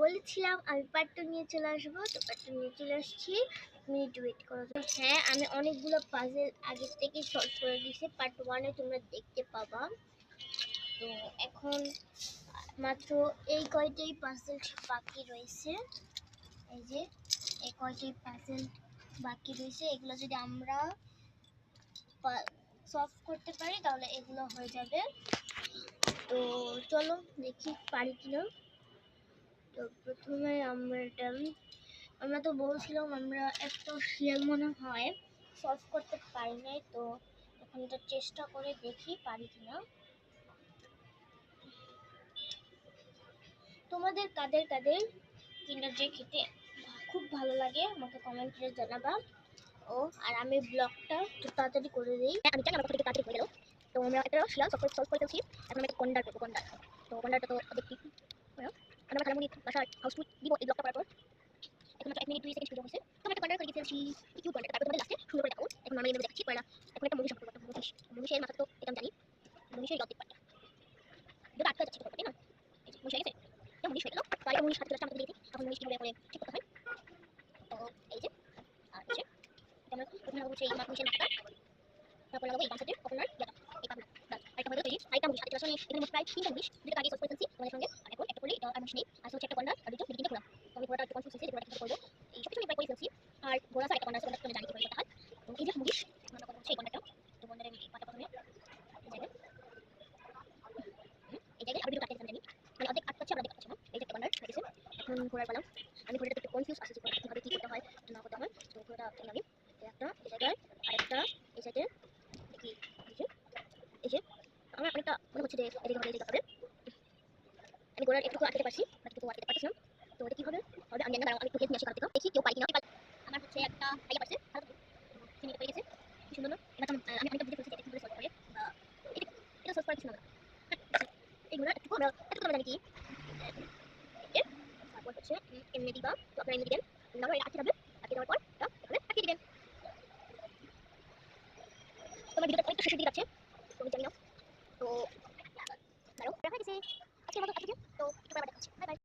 বলেছিলাম আমি পার্ট 2 নিয়ে চলে আসবো, তো পার্ট 2 নিয়ে চলে আসছি। মিনিট ওয়েট করো। হ্যাঁ, আমি অনেকগুলো পাজেল আগে থেকে সলভ করে দিয়েছি, পার্ট 1 এ তোমরা দেখতে পাবা। তো এখন মাত্র এই কয়টাই পাজেল বাকি রয়েছে। এই যে এই কয়টাই পাজেল বাকি রয়েছে, এগুলো যদি আমরা সলভ করতে পারি তাহলে এগুলো হয়ে যাবে। তো চলো দেখি পারি কিনা। তো প্রথমে আমরা তো বলছিলাম আমরা একটা শিয়াল মনে হয় সলভ করতে পারি নাই, তো এখন এটা চেষ্টা করে দেখি পারি কিনা। তোমাদের কাদের কাদের কিন্ডার জয় খেতে খুব ভালো লাগে আমাকে কমেন্ট করে জানাবা। আর আমি ব্লগটা একটু তাড়াতাড়ি করে দিই, আমি জানি আমার থেকে তাড়াতাড়ি হয়ে গেল। তো আমরা একটা শিয়াল সলভ করে ফেলছি, এখন আমি একটা গন্ডার করবো। তো গন্ডারটা তো দেখি আমরা খালামুড়ি বাসায় হাউসফুল দিব এই ব্লগটা করার পর। এখন মাত্র 1 মিনিট 2 সেকেন্ড ভিডিও হয়েছে, তো আমরা একটা গন্ডার করে ফেলছি। কিউট গন্ডার, তারপর তোমাদের লাস্টে সুন্দর করে দেখাবো। এখন আমি দেখাচ্ছি পয়লা। এখন একটা মহিষ সম্পর্কে একটা মহিষের মাথা তো এটা আমি জানি, মহিষের অর্ধেক পাটটা যেটা আটকে যাচ্ছে, তাই না? এই যে মহিষ হয়ে গেছে, এটা মহিষ হয়ে গেল। তো এটা মহিষ হাতে চলে আসছে আমাদের দিকে। এখন মহিষ কিভাবে করে ঠিক করতে হয়। তো এই যে আর এই যে এটা আমরা প্রথমে লাগাবো এই মহিষের মাথাটা, তারপর লাগাবো এই বাচ্চাদের কখনোর ইয়াটা এই পাবনা দাঁত। আরেকটা হলো তৈরি, আরেকটা মহিষ হাতে চলে আসছে। এখানে মোট প্রায় 3টা মহিষ, যেটা আগে সলভ করে ফেলছি তোমাদের সঙ্গে। আর এখন একটা করলে এটা আর মহিষ নেই, আর হচ্ছে একটা গন্ডার আর দুটো দিকে ঘোড়া। তো আমি ঘোড়াটা একটু কনফিউজ হয়েছি যে ঘোড়াটা কিভাবে করবো। এই সব কিছু আমি প্রায় করে ফেলছি। আর ঘোড়া ছাড়া একটা গন্ডার আছে, গন্ডারটা আমি জানি কিভাবে করতে হয়। তো এই যে মহিষ, আমরা কথা হচ্ছে এই গন্ডারটা। তো গন্ডারের এই পাটা প্রথমে এই জায়গায় এই জায়গায় আবার দুটো কাটতে জানি, মানে অর্ধেক আটকাচ্ছে আর অর্ধেক আটকাচ্ছে না। এই যে একটা গন্ডার হয়ে গেছে। এখন ঘোড়ার পালা। আমি ঘোড়াটা একটু কনফিউজ আছি যে ঘোড়াটা কিভাবে কি করতে হয় না করতে হয়। তো ঘোড়াটা এখানে আমি একটা এই জায়গায় আরেকটা এই সাইডে দেখি এই যে আমার অনেকটা মনে হচ্ছে যে এদিকে হবে, এদিকে হবে। আমি ঘোড়ার একটু আটকাতে পারছি, বাকিটুকু আটকাতে পারছিলাম। তো এটা কি হবে হবে আমি জানি না, আমি একটু হেল্প নিয়ে আসি কাছ থেকে, দেখি কেউ পারি কিনা। আমার হচ্ছে একটা আইডিয়া পারছে, ভালো তো চিনি পেয়ে গেছে, কি সুন্দর না। এবার আমি অনেকটা বুঝে ফেলছি যে এটা কিভাবে সলভ করে, বা এটা সলভ করার কিছু না। এইগুলো একটু আমরা জানি কি তারপর হচ্ছে এমনি দিবা। তো আপনারা এমনি দিবেন, আমরা এটা আটকে যাবে, আটকে দেওয়ার পর এটা এভাবে আটকে দিবেন। তোমার ভিডিওটা অনেকটা শেষের দিকে যাচ্ছে, তুমি জানি না। তো দাঁড়াও, দেখা গেছে আজকের মতো এতটুকু। তো একটু পরে আবার দেখা হচ্ছে, বাই বাই।